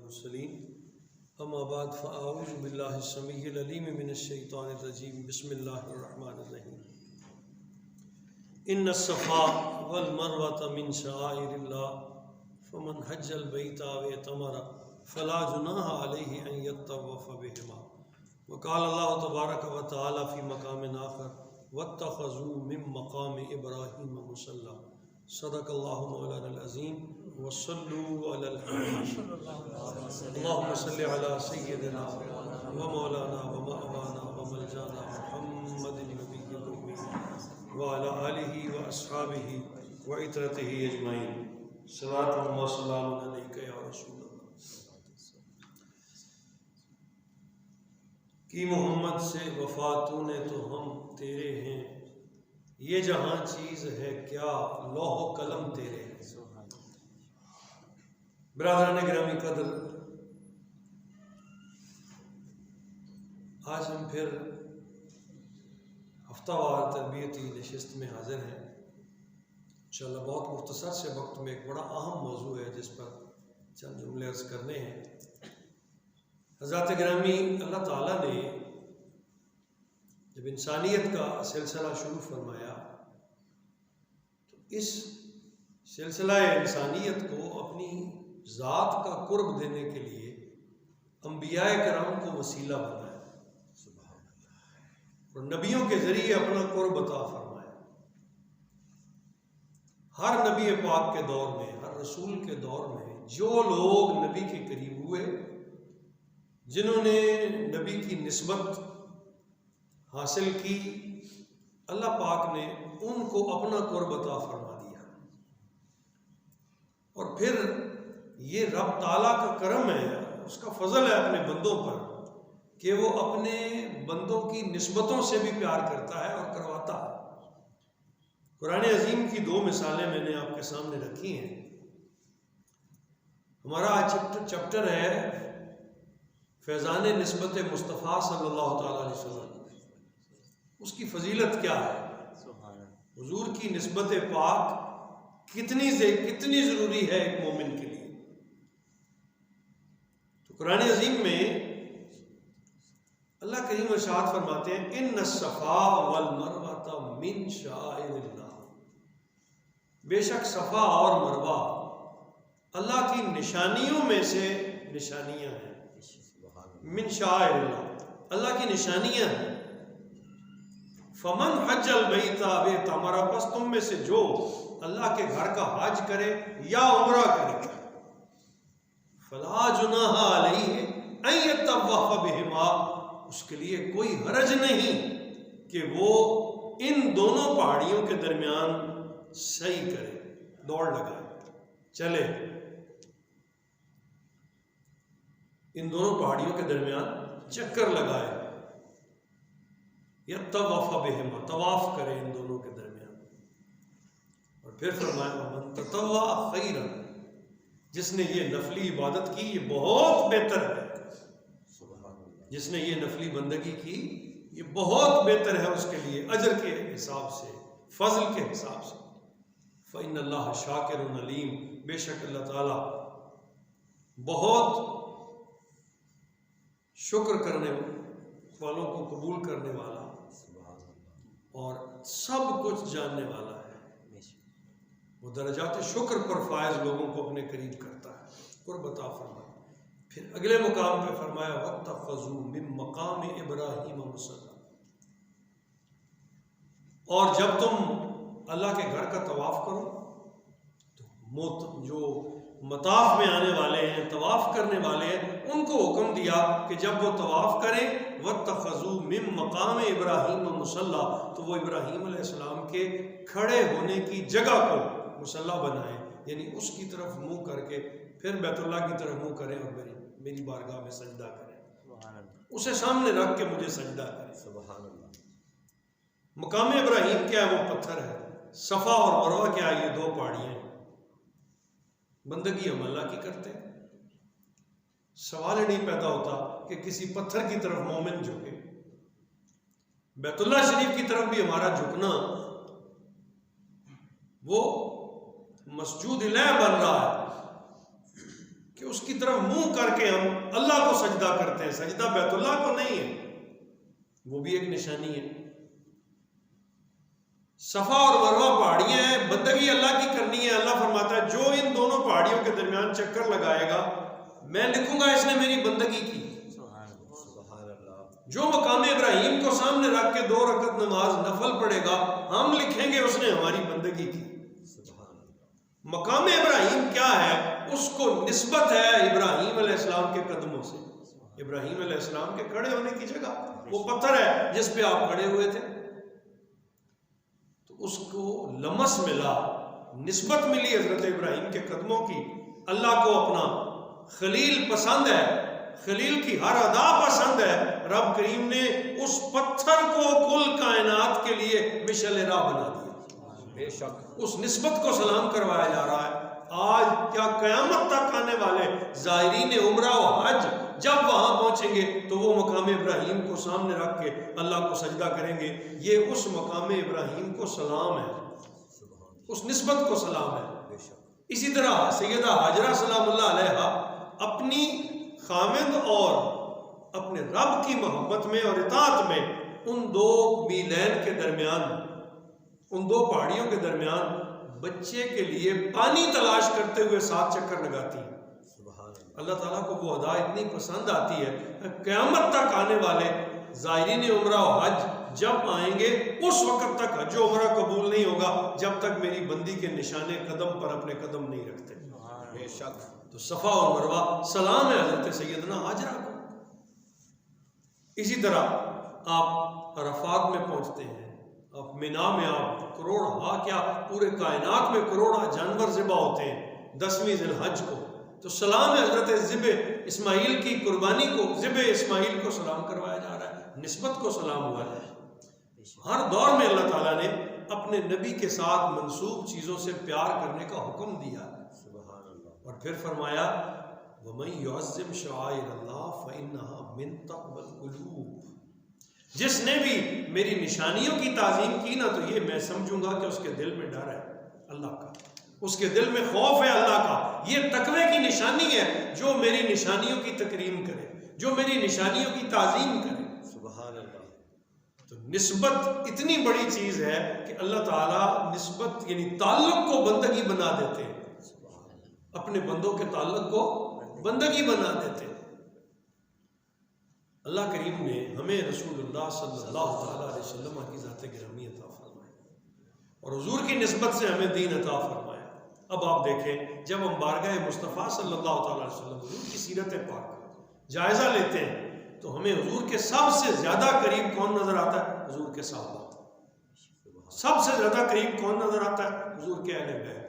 मुरसलीन अम्मा बाद फ़अऊज़ु बिल्लाहि समीइल अलीम मिनश शैतानिर रजीम बिस्मिल्लाहिर रहमानिर रहीम इन्नस सफ़ा वल मरवता मिन शआइरिल्लाह फमन हज्जल बैता व इतमरा फला जुनाहा अलैहि अन यतवफ़ बिहिमा व क़ाल अल्लाहु तबारक व तआला फ़ी मक़ामिन आख़र वत्तख़ज़ू मिन मक़ामि इब्राहीम मुसल्ला सदक़ल्लाहु मौलाना अज़ीम वसल्लु अलल हबीब अल्लाहुम्मा सल्लि अला सय्यिदिना व मौलाना व मअवाना व मलजाना मुहम्मदिन नबिय्यिल उम्मी व अला आलिहि व अस्हाबिहि व इतरतिहि अजमईन सलातुन व सलामुन अलैका या रसूल अल्लाह कि मोहम्मद से वफ़ा तूने तो हम तेरे हैं, ये जहां चीज है क्या लौह कलम तेरे हैं। बिरादरान गिरामी कदर, आज हम फिर हफ्तावार तरबियती नशिस्त में हाजिर हैं। इंशाअल्लाह बहुत मुख्तसर से वक्त में एक बड़ा अहम मौजू है जिस पर चंद जुमले अर्ज़ करने हैं। हज़रत गिरामी अल्लाह ताला ने जब इंसानियत का सिलसिला शुरू फरमाया तो इस सिलसिला इंसानियत को अपनी ज़ात का कुर्ब देने के लिए अंबिया कराम को वसीला बनाया और नबियों के ज़रिए अपना कुर्ब अता फरमाया। हर नबी पाक के दौर में, हर रसूल के दौर में जो लोग नबी के करीब हुए, जिन्होंने नबी की निस्बत हासिल की, अल्लाह पाक ने उनको अपना कुर्ब अता फरमा दिया। और फिर ये रब ताला का करम है, उसका फजल है अपने बंदों पर कि वो अपने बंदों की निस्बतों से भी प्यार करता है और करवाता है। कुरान अजीम की दो मिसालें मैंने आपके सामने रखी हैं। हमारा आज चैप्टर है फैज़ान निस्बत मुस्तफ़ा सल्लल्लाहु अलैहि वसल्लम। उसकी फजीलत क्या है, हुजूर की निस्बत पाक कितनी ज़रूरी है एक मोमिन के लिए। तो कुरान अजीम में अल्लाह करीम इरशाद फरमाते हैं इन्नस सफ़ा वल मरवा मिन शाइरिल्लाह, बेशक सफ़ा और मरवा अल्लाह की निशानियों में से निशानियां हैं। मिन शाइरिल्लाह, अल्लाह की निशानियां हैं। फमन हज्जल बैता वे तमरा, बस तुम में से जो अल्लाह के घर का हज करे या उम्रा करे, फला जुनाहा अलैहि अन यतवफ़ बिहिमा, उसके लिए कोई हरज नहीं कि वो इन दोनों पहाड़ियों के दरमियान सही करे, दौड़ लगाए, चले, इन दोनों पहाड़ियों के दरमियान चक्कर लगाए, यतवफ़ बिहिमा, तवाफ करे इन दोनों के दरमियान। और फिर फरमाया मन ततव्वा खैरन, जिसने ये नफली इबादत की ये बहुत बेहतर है, जिसने ये नफली बंदगी की ये बहुत बेहतर है उसके लिए अजर के हिसाब से, फजल के हिसाब से। फ़इन्नल्लाह शाकिरुन अलीम, बेशक अल्लाह ताला बहुत शुक्र करने वालों को कबूल करने वाला और सब कुछ जानने वाला है। वो दरजात शुक्र पर फायज लोगों को अपने करीब करता है। कुर्ब अता फरमाया। फिर अगले मुकाम पे फरमाया वत्तख़ज़ू मिन मक़ामि इब्राहीम मुसल्ला, और जब तुम अल्लाह के घर का तवाफ करो तो जो मताफ में आने वाले हैं, तवाफ करने वाले हैं, उनको हुक्म दिया कि जब वो तवाफ करें वत्तख़ज़ू मिन मक़ामि इब्राहीम मुसल्ला, तो वो इब्राहीम अलैहिस्सलाम के खड़े होने की जगह को मुसल्ला बनाएं, यानी उसकी तरफ मुंह करके फिर बैतुल्लाह की तरफ मुंह करें और मेरी बारगाह में सजदा करें, उसे सामने रख के मुझे सजदा करें। सुभान अल्लाह। मकाम इब्राहीम क्या है? वो पत्थर है। सफ़ा और मरवा क्या है? ये दो पहाड़ियाँ हैं। बंदगी हम अल्लाह की करते हैं, सवाल ही नहीं पैदा होता कि किसी पत्थर की तरफ मोमिन झुके। बैतुल्लाह शरीफ की तरफ भी हमारा झुकना वो मस्जूद इलाह बन रहा है, कि उसकी तरफ मुंह करके हम अल्लाह को सजदा करते हैं, सजदा बैतुल्लाह को नहीं है, वो भी एक निशानी है। सफा और मरवा पहाड़ियां हैं, बंदगी अल्लाह की करनी है। अल्लाह फरमाता है जो इन दोनों पहाड़ियों के दरमियान चक्कर लगाएगा मैं लिखूंगा इसने मेरी बंदगी की। जो मकाम इब्राहिम को सामने रख के 2 रकत नमाज नफल पढ़ेगा हम लिखेंगे उसने हमारी बंदगी की। मकाम इब्राहिम क्या है? उसको निस्बत है इब्राहिम अलैहिस्सलाम के कदमों से, इब्राहिम अलैहिस्सलाम के खड़े होने की जगह, वो पत्थर है जिस पे आप खड़े हुए थे, तो उसको लमस मिला, निस्बत मिली हजरत इब्राहिम के कदमों की। अल्लाह को अपना खलील पसंद है, खलील की हर अदा पसंद है। रब करीम ने उस पत्थर को कुल कायनात के लिए मिशल राह बना दिया। बेशक उस निस्बत को सलाम करवाया जा रहा है। आज क्या क़यामत तक आने वाले ज़ायरीन उम्रा और हज जब वहां पहुंचेंगे तो वो मकाम इब्राहिम को सामने रख के अल्लाह को सजदा करेंगे। ये उस मकाम इब्राहिम को सलाम है, उस निस्बत को सलाम है। इसी तरह सैयदा हाजरा सलामुल्लाह अलैहा अपनी खामिद और अपने रब की मोहब्बत में और इताअत में उन 2 मीलैन के दरमियान, उन 2 पहाड़ियों के दरमियान बच्चे के लिए पानी तलाश करते हुए 7 चक्कर लगाती हैं। अल्लाह ताला को वो अदा इतनी पसंद आती है, क़यामत तक आने वाले ज़ायरीन उम्रा और हज जब आएंगे उस वक़्त तक हज उम्रा कबूल नहीं होगा जब तक मेरी बंदी के निशाने कदम पर अपने कदम नहीं रखते। बेशक तो सफ़ा और मरवा सलाम है हज़रत सैयदना हाजरा को। इसी तरह आप अरफात में पहुंचते हैं, आप मिना में आप करोड़ क्या पूरे कायनात में करोड़ा जानवर ज़िबा होते हैं 10वीं ज़िलहज को, तो सलाम है हज़रत ज़िबे इस्माइल की कुर्बानी को, ज़िबे इस्माइल को सलाम करवाया जा रहा है, निस्बत को सलाम हुआ है। हर दौर में अल्लाह ताला ने अपने नबी के साथ मंसूब चीज़ों से प्यार करने का हुक्म दिया और फिर फरमाया वमन युअज़्ज़िम शआइरल्लाह फ़इन्नहा मिन तक़वल क़ुलूब। जिसने भी मेरी निशानियों की ताज़ीम की ना तो ये मैं समझूंगा कि उसके दिल में डर है अल्लाह का, उसके दिल में खौफ है अल्लाह का। ये तकवे की निशानी है जो मेरी निशानियों की तकरीम करे, जो मेरी निशानियों की ताज़ीम करे। सुभान अल्लाह। तो निस्बत इतनी बड़ी चीज़ है कि अल्लाह ताला निस्बत यानी ताल्लुक़ को बंदगी बना देते हैं, अपने बंदों के ताल्लुक़ को बंदगी बना देते हैं। अल्लाह करीम ने हमें रसूलुल्लाह सल्लल्लाहु अलैहि वसल्लम की ज़ात गिरामी अता फरमाई और हुजूर की निस्बत से हमें दीन अता फरमाया। अब आप देखें जब हम बारगाह मुस्तफ़ा सल्लल्लाहु अलैहि वसल्लम हुजूर की सीरत पाक जायज़ा लेते हैं तो हमें हुजूर के सबसे ज़्यादा करीब कौन नज़र आता है? हुजूर के सहाबा। सबसे ज़्यादा करीब कौन नज़र आता है? हुजूर के अहले बैत।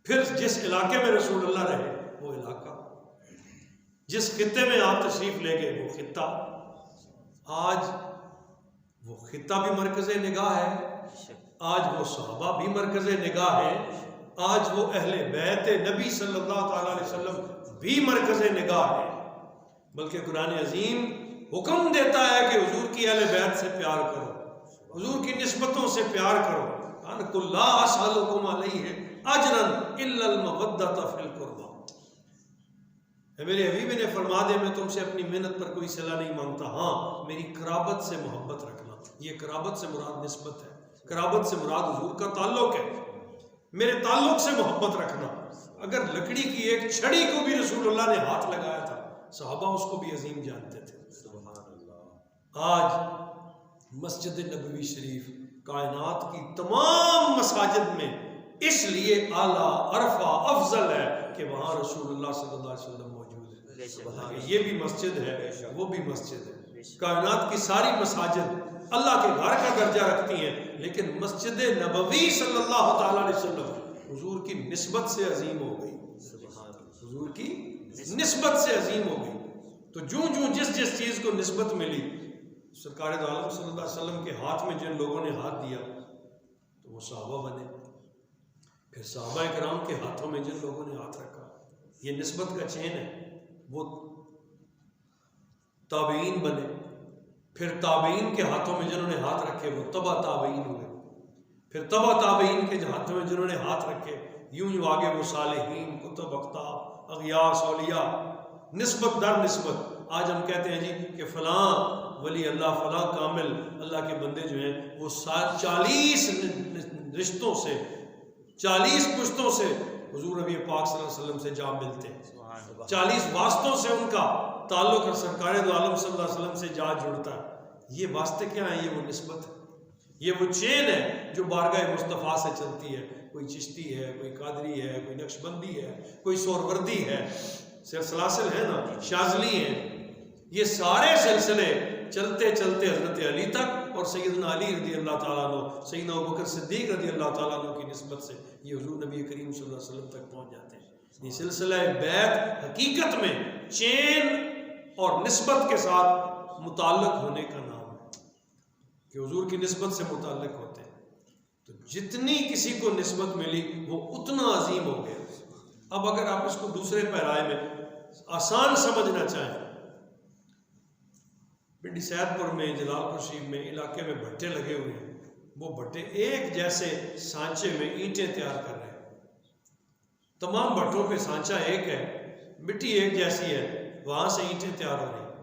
फिर जिस इलाके में रसूलुल्लाह रहे वो इलाका, जिस खित्ते में आप तशरीफ ले गए वो खित्ता, आज वो खित्ता भी मरकज़े निगाह है, आज वो सहाबा भी मरकज़े निगाह है, आज वो अहले बैत नबी सल्लल्लाहु अलैहि वसल्लम भी मरकज़े निगाह है। बल्कि कुरान अजीम हुक्म देता है कि हुजूर की अहले बैत से प्यार करो, हुजूर की निस्बतों से प्यार करो। ला असअलुकुम अलैहि अजरन इल्लल मवद्दत फिल कुर्बा। मेरे हबीब ने फरमा दे मैं तुमसे अपनी मेहनत पर कोई सिला नहीं मांगता, हाँ मेरी कराबत से मोहब्बत रखना। ये कराबत से मुराद निस्बत है, कराबत से मुराद हुजूर का ताल्लुक है, मेरे ताल्लुक से मोहब्बत रखना। अगर लकड़ी की एक छड़ी को भी रसूलुल्लाह ने हाथ लगाया था सहाबा उसको भी अजीम जानते थे। सुभान अल्लाह। आज मस्जिद नबवी शरीफ कायनात की तमाम मसाजिद में इसलिए आला अरफा अफजल है कि वहाँ रसूलुल्लाह सल्लल्लाहु अलैहि वसल्लम मौजूद है। ये भी मस्जिद है, वो भी मस्जिद है। कायनात की सारी मसाजिद अल्लाह के घर का दर्जा रखती हैं, लेकिन मस्जिद नबवी सल्लल्लाहु अलैहि वसल्लम हुजूर की निस्बत से अजीम हो गई, हुजूर की निस्बत से अजीम हो गई। तो जूं जूं जिस जिस चीज़ को निस्बत मिली, सरकार दो आलम सल्लल्लाहु अलैहि वसल्लम के हाथ में जिन लोगों ने हाथ दिया तो वो सहाबा बने, फिर सहाबा इकराम के हाथों में जिन लोगों ने हाथ रखा, ये निस्बत का चेन है, वो ताबईन बने, फिर ताबईन के हाथों में जिन्होंने हाथ रखे वो तबा ताबईन हुए, फिर तबा ताबईन के हाथों में जिन्होंने हाथ रखे, यूं यूं आगे वो सालेहीन, कुतुब, अख्ताब, अगियास, औलिया, निस्बत दर निस्बत। आज हम कहते हैं जी कि फलां वली अल्लाह, फलां कामिल अल्लाह के बंदे जो हैं वो 40 रिश्तों से, 40 पुश्तों से हुजूर नबी पाक सल्लल्लाहु अलैहि वसल्लम से जा मिलते हैं, 40 वास्तों से उनका ताल्लुक और सरकार दो आलम सल्लल्लाहु अलैहि वसल्लम से जा जुड़ता है। ये वास्ते क्या है? ये वो निस्बत है, ये वो चेन है जो बारगाह मुस्तफ़ा से चलती है। कोई चिश्ती है, कोई कादरी है, कोई नक्शबंदी है, कोई सोरवर्दी है, सिलसिलासिल है ना, शाजली है। ये सारे सिलसिले चलते चलते हजरत अली तक और सैयदना अली रज़ी अल्लाह ताला अन्हु, सैयदना अबू बकर सिद्दीक़ रज़ी अल्लाह ताला अन्हु की निस्बत से ये हुजूर नबी करीम सल्लल्लाहु अलैहि वसल्लम तक पहुंच जाते हैं। ये सिलसिला बैत हकीकत में चेन और निस्बत के साथ मुताल्लिक होने का नाम है कि हुजूर की निस्बत से मुताल्लिक होते हैं। तो जितनी किसी को निस्बत मिली वो उतना अजीम हो गया। अब अगर आप इसको दूसरे पैराए में आसान समझना चाहें, पिंडी सैदपुर में, जलालपुर शरीफ में इलाके में भट्टे लगे हुए हैं। वो भट्टे एक जैसे सांचे में ईंटें तैयार कर रहे हैं। तमाम भट्टों पे सांचा एक है, मिट्टी एक जैसी है, वहां से ईंटें तैयार हो रही हैं।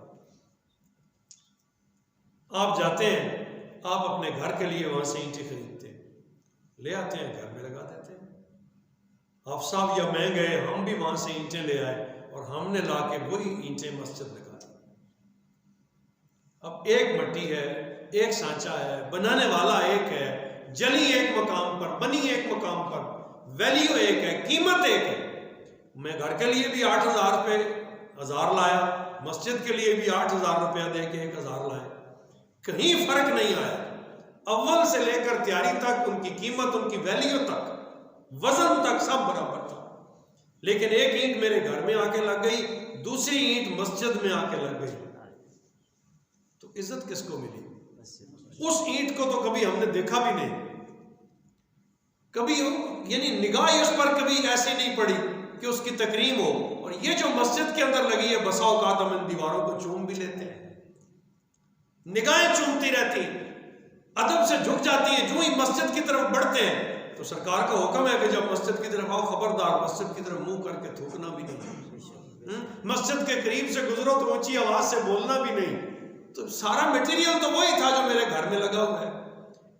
आप जाते हैं, आप अपने घर के लिए वहां से ईंटें खरीदते हैं, ले आते हैं, घर में लगा देते हैं। आप साहब या मैं गए, हम भी वहां से ईंटें ले आए और हमने ला के वही ईंटें मस्जिद लगा दी। अब एक मट्टी है, एक सांचा है, बनाने वाला एक है, जली एक मकाम पर, बनी एक मकाम पर, वैल्यू एक है, कीमत एक है। मैं घर के लिए भी 8,000 रुपये 1000 लाया, मस्जिद के लिए भी 8,000 रुपया दे के 1,000 लाया, कहीं फर्क नहीं आया। अव्वल से लेकर तैयारी तक, उनकी कीमत, उनकी वैल्यू तक, वजन तक सब बराबर था। लेकिन एक ईंट मेरे घर में आके लग गई, दूसरी ईंट मस्जिद में आके लग गई, तो इज्जत किसको मिली? उस ईंट को तो कभी हमने देखा भी नहीं, कभी यानी निगाह उस पर कभी ऐसी नहीं पड़ी कि उसकी तकरीम हो। और ये जो मस्जिद के अंदर लगी है, बसा औकात हम इन दीवारों को चूम भी लेते हैं, निगाहें चूमती रहती, अदब से झुक जाती है। जो ही मस्जिद की तरफ बढ़ते हैं तो सरकार का हुक्म है कि जब मस्जिद की तरफ आओ, खबरदार मस्जिद की तरफ मुंह करके थूकना भी नहीं, मस्जिद के करीब से गुजरो तो ऊंची आवाज से बोलना भी नहीं। तो सारा मटेरियल तो वही था जो मेरे घर में लगा हुआ है।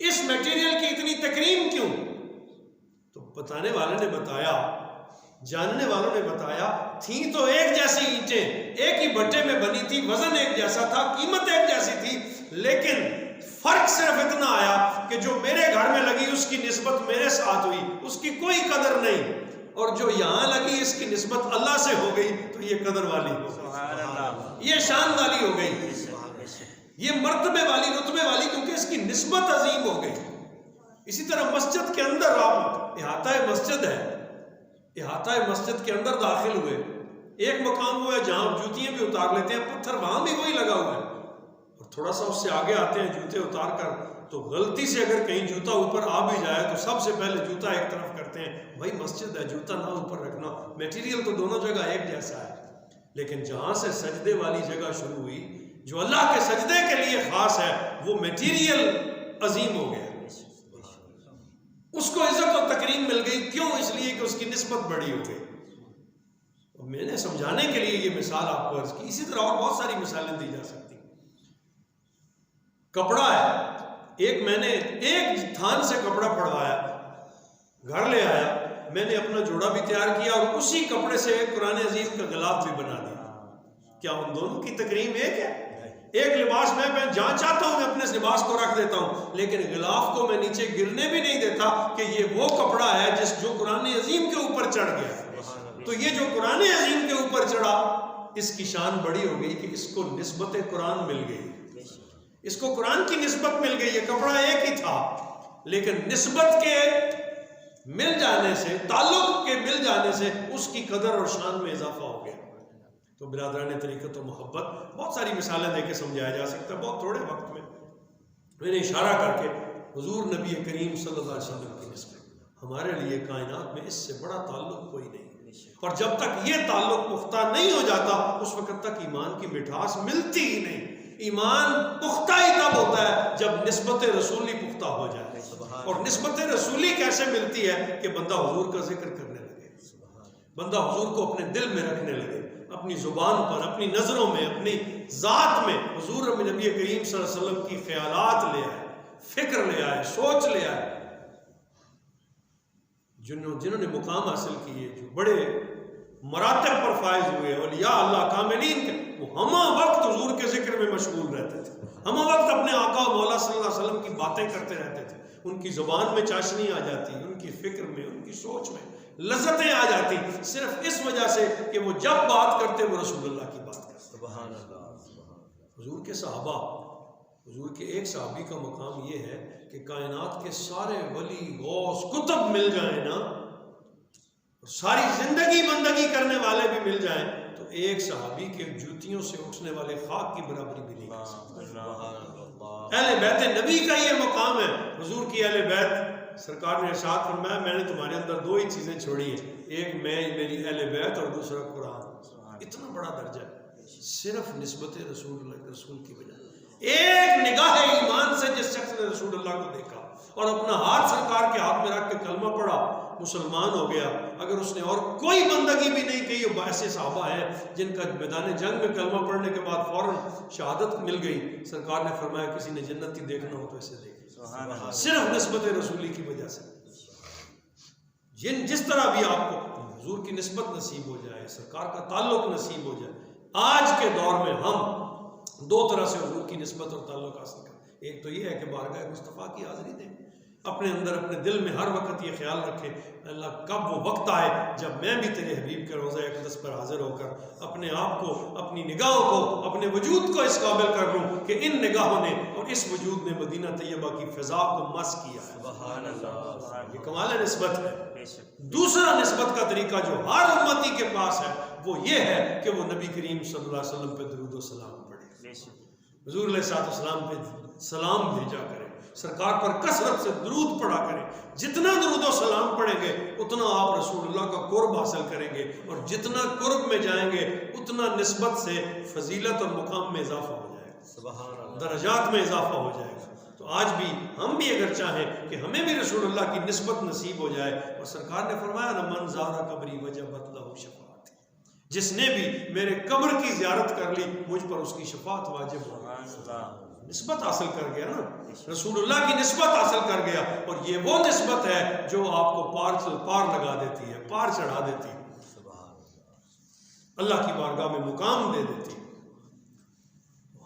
इस मटेरियल की इतनी तकरीम क्यों? तो बताने वाले ने बताया, जानने वालों ने बताया, थी तो एक जैसी ईंटें, एक ही भट्टे में बनी थी, वजन एक जैसा था, कीमत एक जैसी थी, लेकिन फर्क सिर्फ इतना आया कि जो मेरे घर में लगी उसकी निस्बत मेरे साथ हुई, उसकी कोई कदर नहीं, और जो यहां लगी इसकी निस्बत अल्लाह से हो गई, तो ये कदर वाली हो गई, ये शान वाली हो गई, ये मर्तबे वाली, रुतबे वाली, क्योंकि इसकी निस्बत अजीम हो गई। इसी तरह मस्जिद के अंदर आप इहाता मस्जिद है, इहाता मस्जिद के अंदर दाखिल हुए, एक मकाम हुआ है जहां आप जूतियां भी उतार लेते हैं, पत्थर वहां भी वही लगा हुआ है, और थोड़ा सा उससे आगे आते हैं जूते उतार कर, तो गलती से अगर कहीं जूता ऊपर आ भी जाए तो सबसे पहले जूता एक तरफ करते हैं, वही मस्जिद है, जूता ना ऊपर रखना। मटेरियल तो दोनों जगह एक जैसा है, लेकिन जहां से सजदे वाली जगह शुरू हुई, जो अल्लाह के सजदे के लिए खास है, वो मटेरियल अजीम हो गया, उसको इज्जत और तकरीम मिल गई। क्यों? इसलिए कि उसकी निस्बत बड़ी हो गई। मैंने समझाने के लिए ये मिसाल आपको अर्ज की, इसी तरह और बहुत सारी मिसालें दी जा सकती। कपड़ा है, एक मैंने एक थान से कपड़ा पड़वाया, घर ले आया, मैंने अपना जोड़ा भी तैयार किया और उसी कपड़े से एक कुरान अजीम का गिलाफ भी बना दिया। क्या उन दोनों की तकरीम एक है? एक लिबास मैं जहां चाहता हूं मैं अपने लिबास को रख देता हूं, लेकिन गिलाफ को मैं नीचे गिरने भी नहीं देता कि ये वो कपड़ा है जो कुरान अजीम के ऊपर चढ़ गया। तो ये जो कुरान अजीम के ऊपर चढ़ा, इसकी शान बड़ी हो गई कि इसको निस्बत कुरान मिल गई, इसको कुरान की निस्बत मिल गई। ये कपड़ा एक ही था, लेकिन निस्बत के मिल जाने से, ताल्लुक के मिल जाने से उसकी कदर और शान में इजाफा हो गया। तो बिरादरान तरीक़त और मोहब्बत, बहुत सारी मिसालें देके समझाया जा सकता है बहुत थोड़े वक्त में। मैंने इशारा करके हुजूर नबी करीम सल्लल्लाहु अलैहि वसल्लम की निस्बत हमारे लिए कायनात में इससे बड़ा ताल्लुक कोई नहीं, और जब तक ये ताल्लुक पुख्ता नहीं हो जाता उस वक्त तक ईमान की मिठास मिलती ही नहीं। ईमान पुख्ता ही तब होता है जब निस्बत रसूली पुख्ता हो जाए। और निस्बत रसूली कैसे मिलती है कि बंदा हुजूर का जिक्र करने लगे, बंदा हुजूर को अपने दिल में रखने लगे, अपनी जुबान पर, अपनी नजरों में, अपनी जात में हुजूर नबी करीम सल्लल्लाहु अलैहि वसल्लम की ख्यालात ले आए, फिक्र ले आए, सोच ले आए। जिन्होंने मुकाम हासिल किए, जो बड़े मरातब पर फायज हुए और या अल्लाह कामिलीन के, वो हमा वक्त हुजूर के जिक्र में मशगूल रहते थे, हमा वक्त अपने आका मौला सल्लल्लाहु अलैहि वसल्लम की बातें करते रहते थे। उनकी जुबान में चाशनी आ जाती, उनकी फिक्र में, उनकी सोच में लज्जतें आ जाती, सिर्फ इस वजह से कि वो जब बात करते वो रसूलुल्लाह की बात करते। सुभान अल्लाह। हुजूर के सहाबा, हुजूर के एक सहाबी का मकाम ये है कि कायनात के सारे वली गौस कुतुब मिल जाए ना, और सारी जिंदगी बंदगी करने वाले भी मिल जाएं, तो एक सहाबी के जूतियों से उठने वाले खाक की बराबरी भी नहीं कर सकते। अहले बैत नबी का ये मकाम है। हुजूर की अहले बैत, सरकार ने इरशाद फरमाया, मैंने तुम्हारे अंदर दो ही चीजें छोड़ी हैं, एक मैं, मेरी अहले बैत, और दूसरा कुरान। इतना बड़ा दर्जा है सिर्फ निस्बत रसूल की वजह। एक निगाह ईमान से जिस शख्स ने रसूलुल्लाह को देखा और अपना हाथ सरकार के हाथ में रख के कलमा पढ़ा, मुसलमान हो गया। अगर उसने और कोई बंदगी भी नहीं की, ऐसे सहाबा हैं जिनका मैदान जंग में कलमा पढ़ने के बाद फौरन शहादत मिल गई। सरकार ने फरमाया किसी ने जन्नत ही देखना हो तो ऐसे देखे, सिर्फ निस्बत रसूली की वजह से। जिस तरह भी आपको हुजूर की निस्बत नसीब हो जाए, सरकार का ताल्लुक नसीब हो जाए। आज के दौर में हम दो तरह से हुजूर की निस्बत और ताल्लुक हासिल करें। एक तो ये है कि बारगाह मुस्तफ़ा की हाज़िरी दें, अपने अंदर अपने दिल में हर वक्त ये ख्याल रखें, अल्लाह कब वो वक्त आए जब मैं भी तेरे हबीब के रोज़ा अक़दस पर हाजिर होकर अपने आप को, अपनी निगाहों को, अपने वजूद को इस काबिल कर लूँ कि इन निगाहों ने और इस वजूद ने मदीना तैयबा की फ़िज़ा को मस किया। सुभान अल्लाह, ये कमाल निस्बत है। दूसरा निस्बत का तरीका जो हर उम्मती के पास है वो ये है कि वो नबी करीम सल्लल्लाहु अलैहि वसल्लम पे दुरूद व सलाम पढ़े, हुजूर अलैहिस्सलाम पे सलाम भेजा करें, सरकार पर कसरत से दुरूद पढ़ा करें। जितना दुरूद व सलाम पढ़ेंगे उतना आप रसूलुल्लाह का कुर्ब हासिल करेंगे, और जितना कुर्ब में जाएंगे उतना निस्बत से फजीलत और मुकाम में इजाफा हो जाएगा, सुभान अल्लाह, दर्जात में इजाफा हो जाएगा। तो आज भी हम भी अगर चाहें कि हमें भी रसूलुल्लाह की निस्बत नसीब हो जाए, और सरकार ने फरमाया ना, मन ज़ारा कब्री वजबत लहू शफाअत, जिसने भी मेरे कब्र की ज़ियारत कर ली मुझ पर उसकी शफाअत वाजिब हो। निस्बत हासिल कर गया ना, रसूलुल्लाह की निस्बत हासिल कर गया, और ये वो निस्बत है जो आपको पार लगा देती है, पार चढ़ा देती है, अल्लाह की बारगाह में मुकाम दे देती है।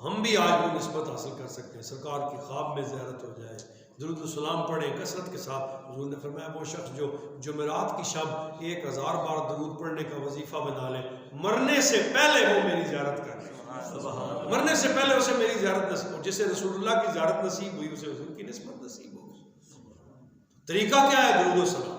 हम भी आज वो निस्बत हासिल कर सकते हैं, सरकार की ख्वाब में ज़ियारत हो जाए, दुरूद व सलाम पढ़ें कसरत के साथ। हुजूर ने फरमाया वो शख्स जो जुमेरात की शब 1000 बार दुरूद पढ़ने का वजीफा बना ले, मरने से पहले वो मेरी ज़ियारत कर ले, मरने से पहले उसे मेरी ज़ियारत नसीब हो। जिसे रसूलुल्लाह की ज़ियारत नसीब हुई उसे हुजूर की निस्बत नसीब हो। तरीका क्या है? दुरूद व सलाम।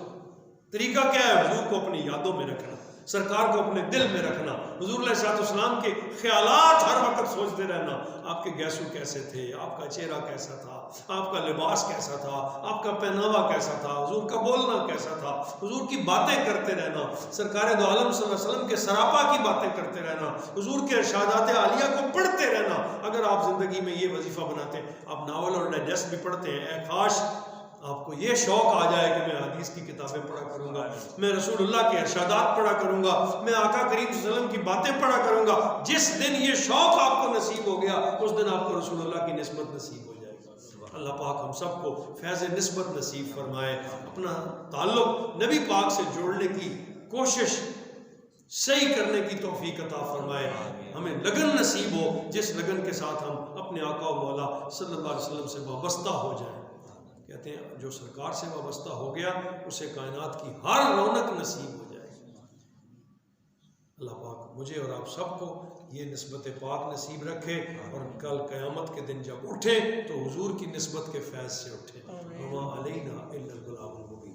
तरीका क्या है? हुजूर को अपनी यादों में रखना, सरकार को अपने दिल में रखना, हुजूर अलैहिस्सलाम के ख्यालात हर वक्त सोचते रहना। आपके गैसू कैसे थे, आपका चेहरा कैसा था, आपका लिबास कैसा था, आपका पहनावा कैसा था, हुजूर का बोलना कैसा था, हुजूर की बातें करते रहना, सरकार दो आलम सल्लल्लाहु अलैहि वसल्लम के सरापा की बातें करते रहना, हुजूर के इरशादात आलिया को पढ़ते रहना। अगर आप जिंदगी में ये वजीफा बनाते हैं, आप नावल और डाइजेस्ट भी पढ़ते हैं, काश आपको ये शौक आ जाए कि मैं हदीस की किताबें पढ़ा करूंगा, मैं रसूलुल्लाह के इरशादात पढ़ा करूंगा, मैं आका करीम सल्लल्लाहु अलैहि वसल्लम की बातें पढ़ा करूंगा। जिस दिन ये शौक आपको नसीब हो गया उस दिन आपको रसूलुल्लाह की निस्बत नसीब हो जाएगी। अल्लाह पाक हम सबको फैज़ निस्बत नसीब फरमाए, अपना ताल्लुक नबी पाक से जोड़ने की कोशिश सही करने की तौफीक अता फरमाए, हमें लगन नसीब हो जिस लगन के साथ हम अपने आका व मौला सल्लल्लाहु अलैहि वसल्लम से वाबस्ता हो जाए। कहते हैं जो सरकार से वाबस्ता हो गया उसे कायनात की हर रौनक नसीब हो जाएगी। अल्लाह पाक मुझे और आप सबको ये निस्बत पाक नसीब रखे, और कल क़यामत के दिन जब उठे तो हुजूर की निस्बत के फैज़ से उठे।